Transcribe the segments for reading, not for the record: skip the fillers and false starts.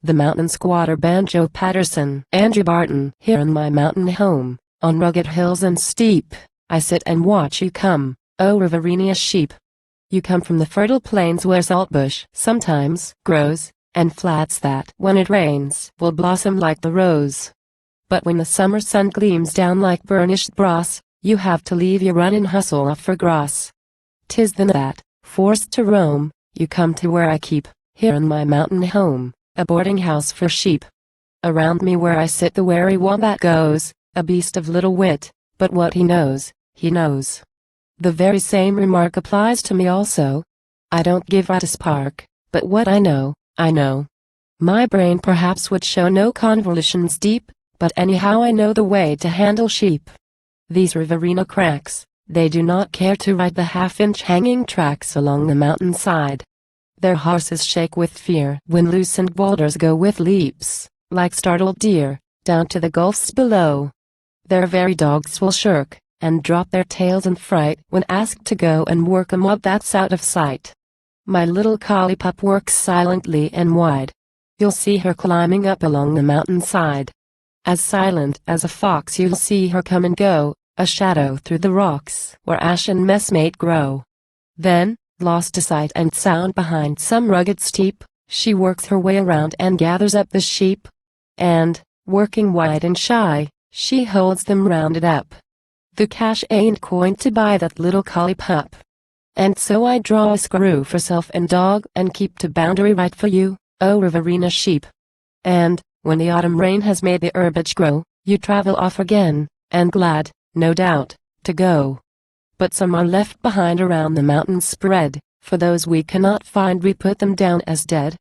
the mountain squatter Banjo Paterson. Andrew Barton. Here in my mountain home, on rugged hills and steep, I sit and watch you come, O Riverina sheep. You come from the fertile plains where saltbush sometimes grows, and flats that, when it rains, will blossom like the rose. But when the summer sun gleams down like burnished brass, you have to leave your run and hustle off for grass. 'Tis then that, forced to roam, you come to where I keep, here in my mountain home, a boarding house for sheep. Around me where I sit the wary wombat goes, a beast of little wit, but what he knows, he knows. The very same remark applies to me also. I don't give a spark, but what I know, I know. My brain perhaps would show no convolutions deep, but anyhow I know the way to handle sheep. These Riverina cracks, they do not care to ride the half-inch hanging tracks along the mountainside. Their horses shake with fear when loosened boulders go with leaps, like startled deer, down to the gulfs below. Their very dogs will shirk, and drop their tails in fright when asked to go and work a mob that's out of sight. My little collie pup works silently and wide. You'll see her climbing up along the mountainside. As silent as a fox you'll see her come and go, a shadow through the rocks where ash and messmate grow. Then, lost to sight and sound behind some rugged steep, she works her way around and gathers up the sheep. And, working wide and shy, she holds them rounded up. The cash ain't coined to buy that little collie pup. And so I draw a screw for self and dog and keep to boundary right for you, O Riverina sheep. And, when the autumn rain has made the herbage grow, you travel off again, and glad, no doubt, to go. But some are left behind around the mountains spread, for those we cannot find we put them down as dead.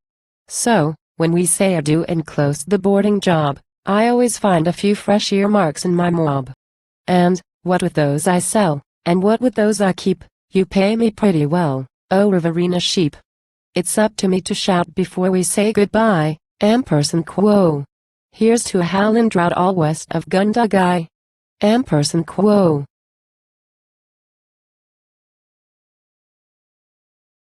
So, when we say adieu and close the boarding job, I always find a few fresh earmarks in my mob. And, what with those I sell, and what with those I keep, you pay me pretty well, O Riverina sheep. It's up to me to shout before we say goodbye, Ampersand quo. Here's to a howlin' drought all west of Gundagai. Ampersand quo.